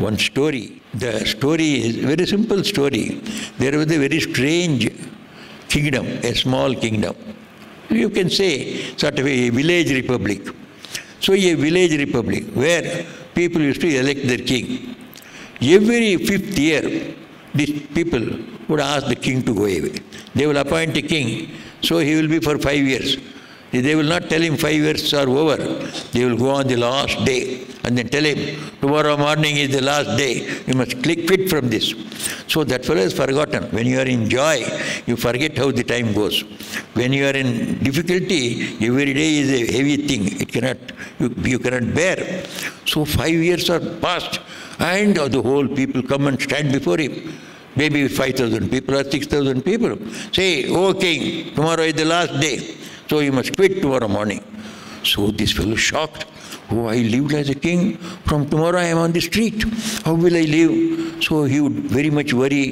one story. The story is a very simple story. There was a very strange kingdom, a small kingdom. You can say sort of a village republic. So a village republic where people used to elect their king. Every 5th year, these people would ask the king to go away. They will appoint a king, so he will be for 5 years. They will not tell him 5 years are over. They will go on the last day and then tell him, tomorrow morning is the last day. You must quit from this. So that fellow is forgotten. When you are in joy, you forget how the time goes. When you are in difficulty, every day is a heavy thing. You cannot bear. So 5 years are passed, and the whole people come and stand before him. Maybe 5,000 people or 6,000 people. Say, "Oh king, tomorrow is the last day. So you must quit tomorrow morning." So this fellow shocked. "Oh, I lived as a king. From tomorrow I am on the street. How will I live?" So he would very much worry.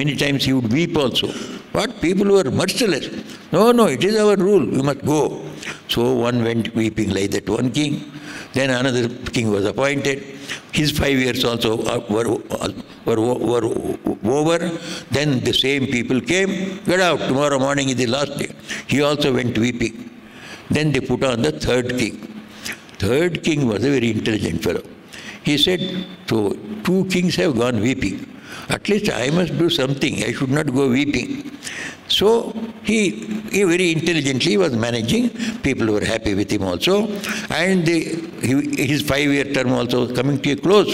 Many times he would weep also. But people were merciless. No, it is our rule. You must go. So one went weeping like that, one king. Then another king was appointed. His 5 years also were over. Then the same people came. "Get out, tomorrow morning is the last day." He also went weeping. Then they put on the third king. Third king was a very intelligent fellow. He said, "So 2 kings have gone weeping. At least I must do something. I should not go weeping." So he very intelligently was managing. People were happy with him also. And his 5-year term also was coming to a close.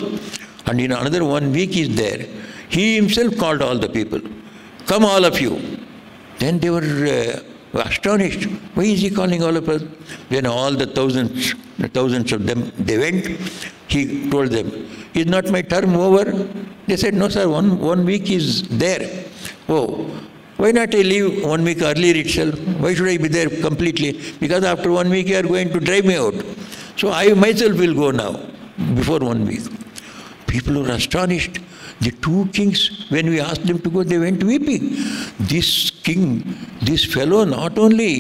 And in another 1 week he is there. He himself called all the people. "Come all of you." Then they were astonished. Why is he calling all of us? When all the thousands of them, they went, he told them, "Is not my term over?" They said, "No sir, one week is there." "Oh, why not I leave 1 week earlier itself? Why should I be there completely? Because after 1 week you are going to drive me out. So I myself will go now, before 1 week." People were astonished. The 2 kings, when we asked them to go, they went weeping. This king, this fellow, not only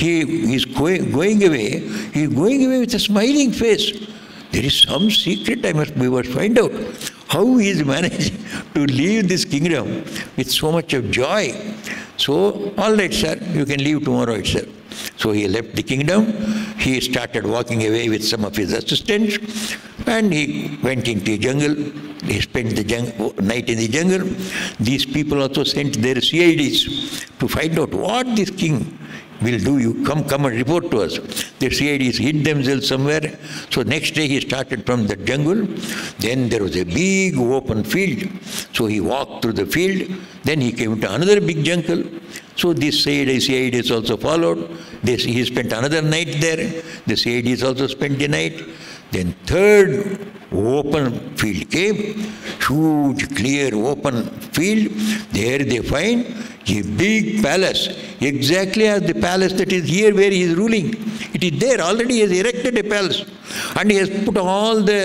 he is going away, he is going away with a smiling face. There is some secret we must find out. How he is managed to leave this kingdom with so much of joy. So, "All right, sir, you can leave tomorrow itself." So he left the kingdom. He started walking away with some of his assistants, and he went into a jungle. He spent the night in the jungle. These people also sent their CIDs to find out what this king will do. You come and report to us. The CIDs hid themselves somewhere. So next day he started from the jungle. Then there was a big open field. So he walked through the field. Then he came to another big jungle. So this CIDs also followed. He spent another night there. The CIDs also spent the night. Then third open field came. Huge, clear, open field. There they find a big palace, exactly as the palace that is here where he is ruling. It is there, already he has erected a palace. And he has put all the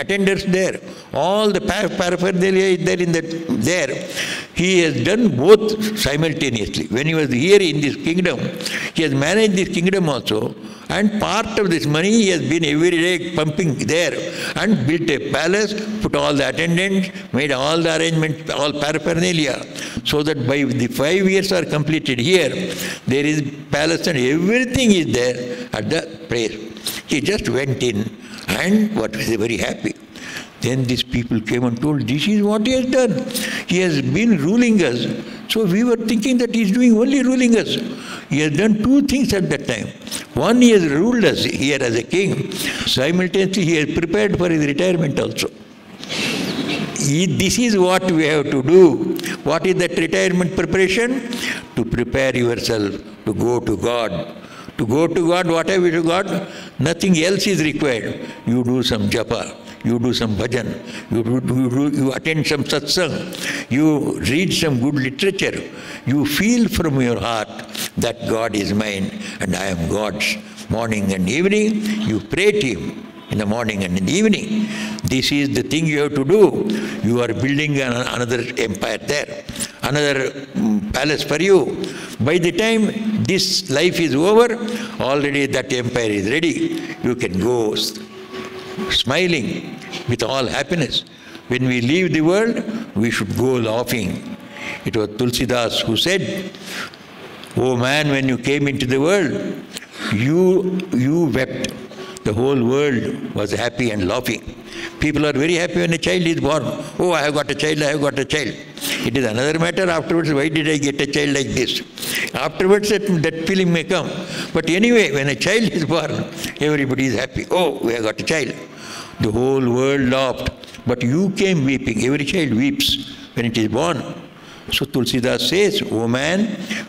attendants there. All the paraphernalia is there there. He has done both simultaneously. When he was here in this kingdom, he has managed this kingdom also. And part of this money he has been every day pumping there and built a palace, put all the attendants, made all the arrangements, all paraphernalia, so that by the 5 years are completed here, there is palace and everything is there at the place. He just went in and was very happy. Then these people came and told, "This is what he has done. He has been ruling us." So we were thinking that he is doing only ruling us. He has done 2 things at that time. One, he has ruled us here as a king. Simultaneously, he has prepared for his retirement also. This is what we have to do. What is that retirement preparation? To prepare yourself to go to God. To go to God, what have you to God? Nothing else is required. You do some japa. You do some bhajan, you attend some satsang, you read some good literature, you feel from your heart that God is mine and I am God's. Morning and evening, you pray to Him in the morning and in the evening. This is the thing you have to do. You are building another empire there, another palace for you. By the time this life is over, already that empire is ready. You can go smiling with all happiness. When we leave the world, we should go laughing. It was Tulsidas who said, "O man, when you came into the world, you wept. The whole world was happy and laughing." People are very happy when a child is born. "Oh, I have got a child, I have got a child." It is another matter afterwards, why did I get a child like this? Afterwards that feeling may come. But anyway, when a child is born, everybody is happy. "Oh, we have got a child." The whole world laughed. But you came weeping. Every child weeps when it is born. So Tulsidas says, "O man,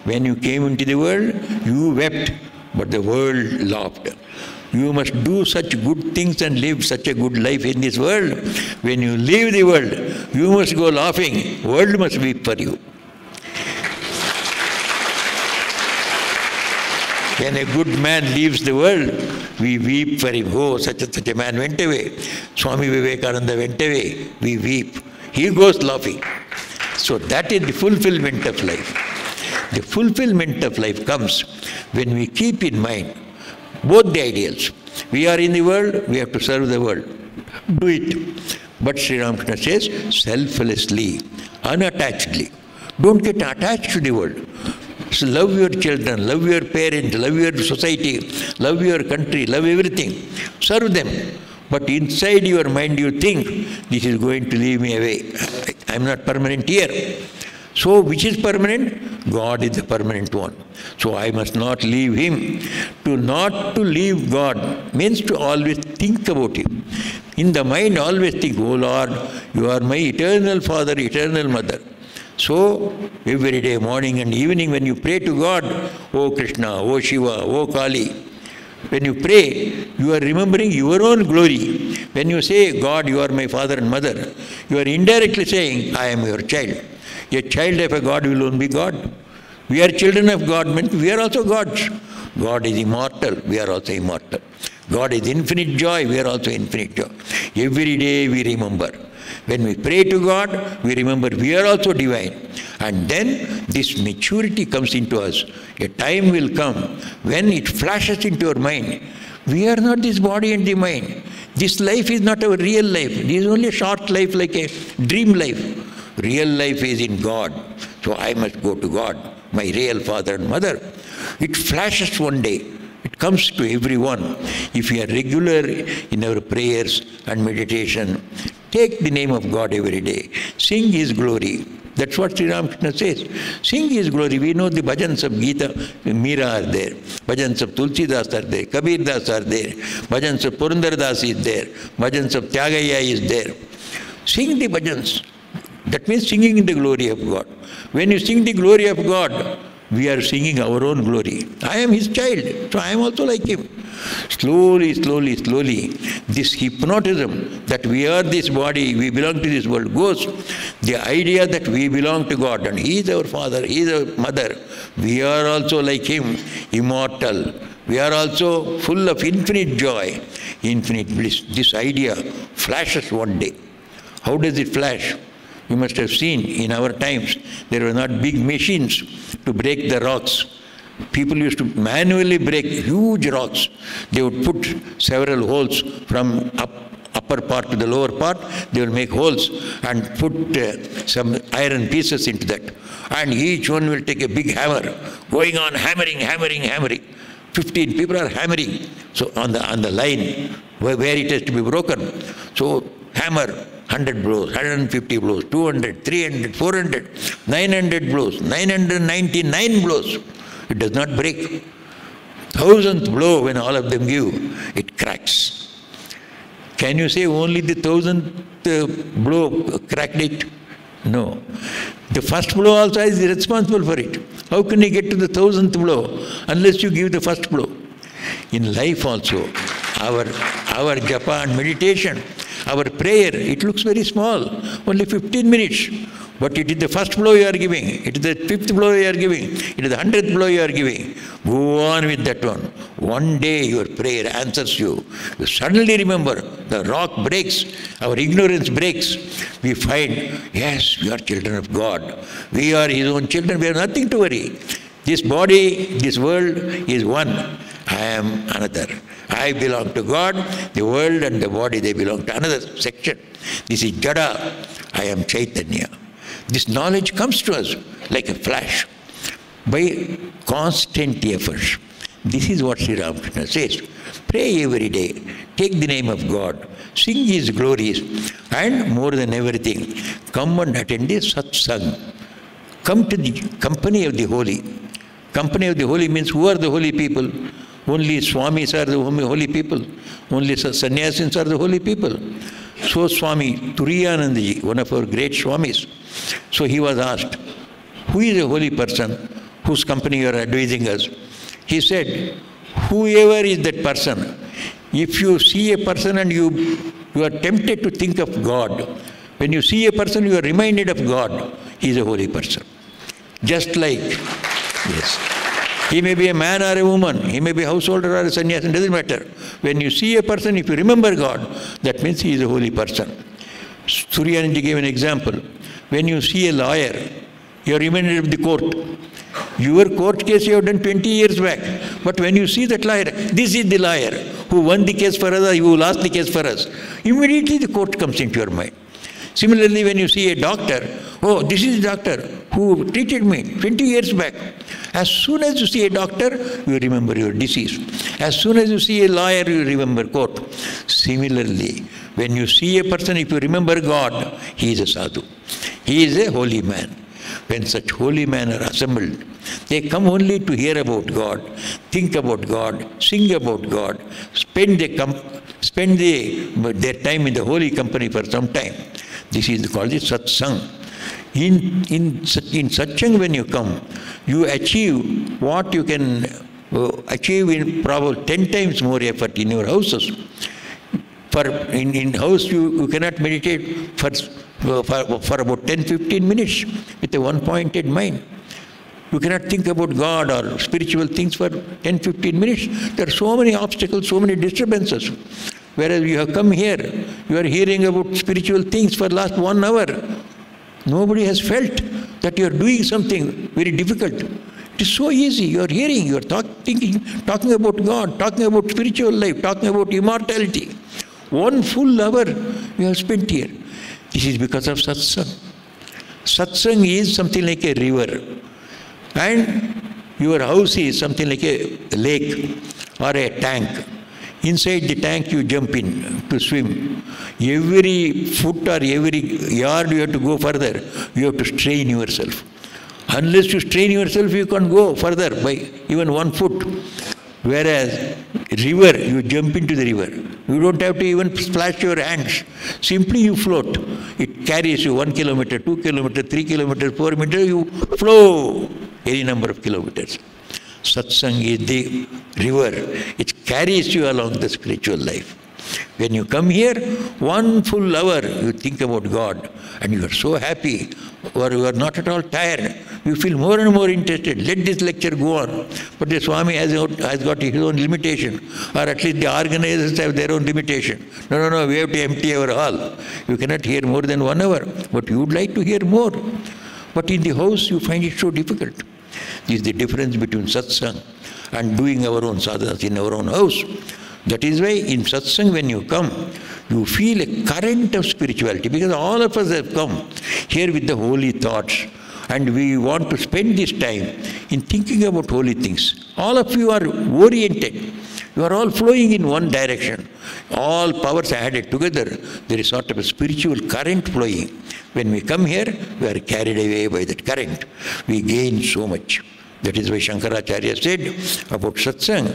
when you came into the world, you wept, but the world laughed." You must do such good things and live such a good life in this world. When you leave the world, you must go laughing. World must weep for you. When a good man leaves the world, we weep for him. "Oh, such a man went away. Swami Vivekananda went away." We weep. He goes laughing. So that is the fulfillment of life. The fulfillment of life comes when we keep in mind both the ideals. We are in the world, we have to serve the world. Do it. But Sri Ramakrishna says, selflessly, unattachedly. Don't get attached to the world. So love your children, love your parents, love your society, love your country, love everything. Serve them. But inside your mind you think, this is going to leave me away. I am not permanent here. So which is permanent? God is the permanent one. So I must not leave Him. Not to leave God means to always think about Him. In the mind always think, "Oh Lord, you are my eternal Father, eternal Mother." So every day, morning and evening, when you pray to God, "Oh Krishna, oh Shiva, oh Kali," when you pray, you are remembering your own glory. When you say, "God, you are my Father and Mother," you are indirectly saying, "I am your child." A child of a God will only be God. We are children of God, means we are also gods. God is immortal, we are also immortal. God is infinite joy, we are also infinite joy. Every day we remember. When we pray to God, we remember we are also divine. And then this maturity comes into us. A time will come when it flashes into your mind. We are not this body and the mind. This life is not our real life. This is only a short life, like a dream life. Real life is in God. So I must go to God, my real Father and Mother. It flashes one day. It comes to everyone. If we are regular in our prayers and meditation, take the name of God every day. Sing His glory. That's what Sri Ramakrishna says. Sing His glory. We know the bhajans of Gita, Meera are there. Bhajans of Tulsidas are there. Kabir Das are there. Bhajans of Purandar Das is there. Bhajans of Tyagaya is there. Sing the bhajans. That means singing in the glory of God. When you sing the glory of God, we are singing our own glory. I am His child, so I am also like Him. Slowly, slowly, slowly, this hypnotism that we are this body, we belong to this world goes. The idea that we belong to God and He is our Father, He is our Mother. We are also like Him, immortal. We are also full of infinite joy, infinite bliss. This idea flashes one day. How does it flash? You must have seen in our times, there were not big machines to break the rocks. People used to manually break huge rocks. They would put several holes from upper part to the lower part. They will make holes and put some iron pieces into that. And each one will take a big hammer, going on hammering, hammering, hammering. 15 people are hammering. So on the line where it has to be broken. So hammer. 100 blows, 150 blows, 200, 300, 400, 900 blows, 999 blows. It does not break. 1000th blow, when all of them give, it cracks. Can you say only the 1000th blow cracked it? No. The first blow also is responsible for it. How can you get to the 1000th blow unless you give the first blow? In life also, our japa and meditation, our prayer, it looks very small, only 15 minutes. But it is the first blow you are giving, it is the 5th blow you are giving, it is the 100th blow you are giving. Go on with that one. One day your prayer answers you. You suddenly remember, the rock breaks, our ignorance breaks. We find, yes, we are children of God. We are His own children, we have nothing to worry. This body, this world is one. I am another. I belong to God, the world and the body, they belong to another section. This is Jada, I am Chaitanya. This knowledge comes to us like a flash by constant effort. This is what Sri Ramakrishna says. Pray every day, take the name of God, sing His glories, and more than everything, come and attend the satsang. Come to the company of the holy. Company of the holy means who are the holy people? Only Swamis are the holy people. Only Sannyasins are the holy people. So Swami Turiyanandaji, one of our great Swamis, so he was asked, who is a holy person whose company you are advising us? He said, whoever is that person, if you see a person and you are tempted to think of God, when you see a person you are reminded of God, he is a holy person. Just like, yes, he may be a man or a woman, he may be a householder or a sannyasi, it doesn't matter. When you see a person, if you remember God, that means he is a holy person. Suryananji gave an example. When you see a lawyer, you are reminded of the court. Your court case you have done 20 years back. But when you see that lawyer, this is the lawyer who won the case for us, who lost the case for us. Immediately the court comes into your mind. Similarly, when you see a doctor, oh, this is the doctor who treated me 20 years back. As soon as you see a doctor, you remember your disease. As soon as you see a lawyer, you remember court. Similarly, when you see a person, if you remember God, he is a sadhu. He is a holy man. When such holy men are assembled, they come only to hear about God, think about God, sing about God, spend their time in the holy company for some time. This is called the satsang. In satsang, when you come, you achieve what you can achieve in probably 10 times more effort in your houses. In house you cannot meditate for about 10-15 minutes with a one-pointed mind. You cannot think about God or spiritual things for 10-15 minutes. There are so many obstacles, so many disturbances. Whereas you have come here, you are hearing about spiritual things for the last 1 hour. Nobody has felt that you are doing something very difficult. It is so easy. You are hearing, you are talking about God, talking about spiritual life, talking about immortality. 1 full hour we have spent here. This is because of satsang. Satsang is something like a river. And your house is something like a lake or a tank. Inside the tank you jump in to swim. Every foot or every yard you have to go further. You have to strain yourself. Unless you strain yourself, you can't go further by even 1 foot. Whereas river, you jump into the river. You don't have to even splash your hands. Simply you float. It carries you 1 kilometer, 2 kilometers, 3 kilometers, 4 meters. You flow any number of kilometers. Satsang is the river. It carries you along the spiritual life. When you come here, 1 full hour, you think about God and you are so happy, or you are not at all tired. You feel more and more interested. Let this lecture go on. But the Swami has got his own limitation, or at least the organizers have their own limitation. No, we have to empty our hall. You cannot hear more than 1 hour, but you would like to hear more. But in the house, you find it so difficult. This is the difference between satsang and doing our own sadhanas in our own house. That is why in satsang when you come, you feel a current of spirituality, because all of us have come here with the holy thoughts and we want to spend this time in thinking about holy things. All of you are oriented. You are all flowing in one direction. All powers are added together. There is sort of a spiritual current flowing. When we come here, we are carried away by that current. We gain so much. That is why Shankaracharya said about satsang,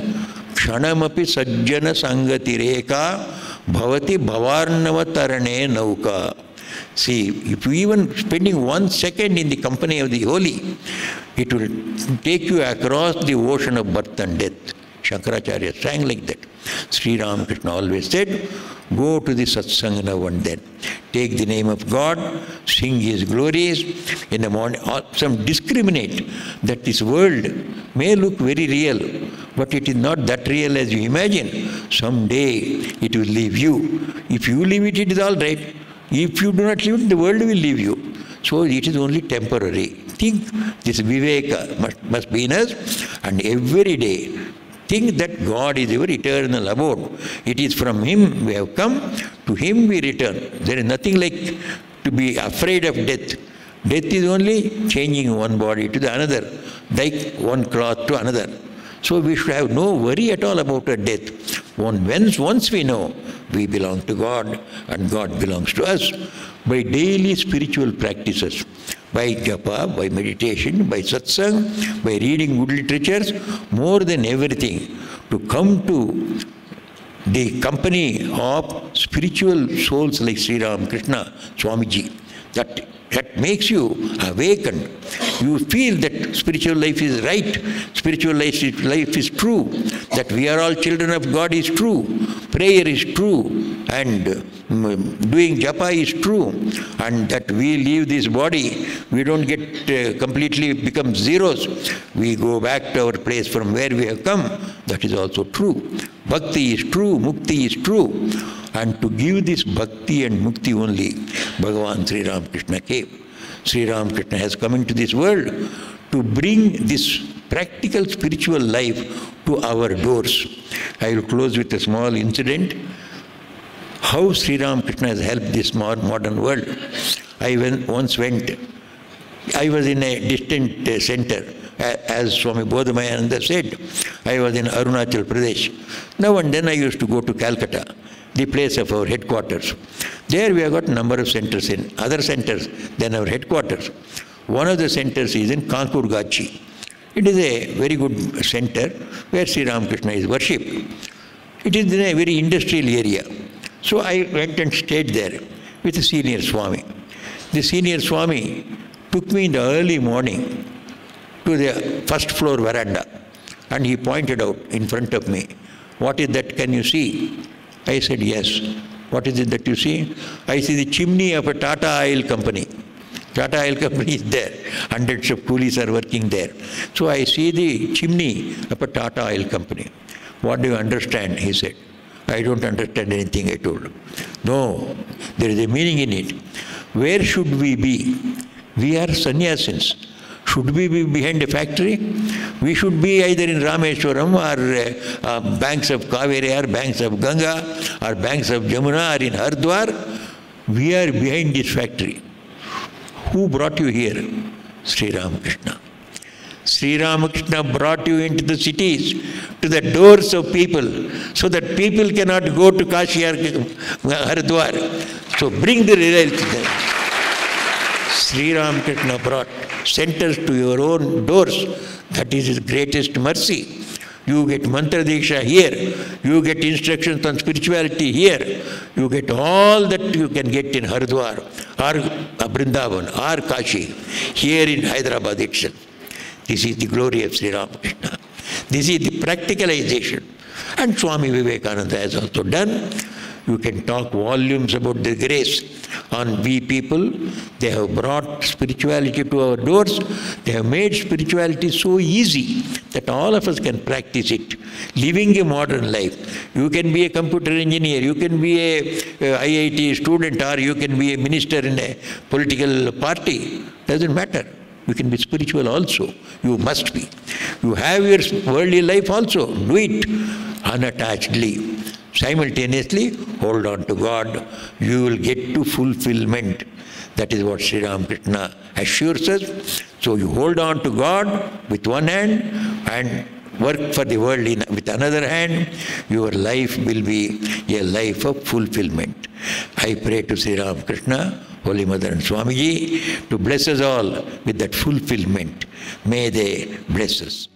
Kshanamapi sajjana sangati reka bhavati bhavarnavatarane nauka. See, if you even spending 1 second in the company of the holy, it will take you across the ocean of birth and death. Shankaracharya sang like that. Sri Ramakrishna always said, go to the satsang now and then. Take the name of God, sing His glories. In the morning, some discriminate that this world may look very real, but it is not that real as you imagine. Someday it will leave you. If you leave it, it is all right. If you do not leave it, the world will leave you. So it is only temporary. Think this viveka must be in us, and every day think that God is our eternal abode. It is from Him we have come, to Him we return. There is nothing like to be afraid of death. Death is only changing one body to the another, like one cloth to another. So we should have no worry at all about our death. Once we know we belong to God and God belongs to us, by daily spiritual practices, by japa, by meditation, by satsang, by reading good literatures, more than everything, to come to the company of spiritual souls like Sri Ramakrishna, Swamiji, that makes you awakened. You feel that spiritual life is right, spiritual life is true, that we are all children of God is true, prayer is true, and doing japa is true, and that we leave this body, we don't get completely become zeros. We go back to our place from where we have come. That is also true. Bhakti is true, mukti is true. And to give this bhakti and mukti only, Bhagavan Sri Ramakrishna came. Sri Ramakrishna has come into this world to bring this practical spiritual life to our doors. I will close with a small incident. How Sri Ramakrishna has helped this modern world. I was in a distant center. As Swami Gautamanandaji said, I was in Arunachal Pradesh. Now and then I used to go to Calcutta, the place of our headquarters. There we have got a number of centers in other centers than our headquarters. One of the centers is in Kankurgachi. It is a very good center where Sri Ramakrishna is worshipped. It is in a very industrial area. So I went and stayed there with a senior Swami. The senior Swami took me in the early morning to the first floor veranda, and he pointed out in front of me, "What is that? Can you see?" I said, "Yes." "What is it that you see?" "I see the chimney of a Tata Oil company. Tata Oil company is there. Hundreds of coolies are working there. So I see the chimney of a Tata Oil company." "What do you understand?" he said. "I don't understand anything," I told. "No, there is a meaning in it. Where should we be? We are sannyasins. Should we be behind a factory? We should be either in Rameshwaram or banks of Kaveri or banks of Ganga or banks of Jamuna or in Haridwar. We are behind this factory. Who brought you here?" Sri Ramakrishna. Sri Ramakrishna brought you into the cities, to the doors of people, so that people cannot go to Kashi or Haridwar. So bring the reality there. Sri Ramakrishna brought centers to your own doors. That is His greatest mercy. You get mantra diksha here. You get instructions on spirituality here. You get all that you can get in Haridwar or Vrindavan or Kashi, here in Hyderabad itself. This is the glory of Sri Ramakrishna. This is the practicalization. And Swami Vivekananda has also done. You can talk volumes about the grace on we people. They have brought spirituality to our doors. They have made spirituality so easy that all of us can practice it. Living a modern life. You can be a computer engineer, you can be a IIT student, or you can be a minister in a political party. Doesn't matter. You can be spiritual also. You must be. You have your worldly life also. Do it unattachedly. Simultaneously, hold on to God. You will get to fulfillment. That is what Sri Ramakrishna assures us. So you hold on to God with one hand and work for the world with another hand. Your life will be a life of fulfillment. I pray to Sri Ramakrishna, Holy Mother and Swamiji, to bless us all with that fulfillment. May they bless us.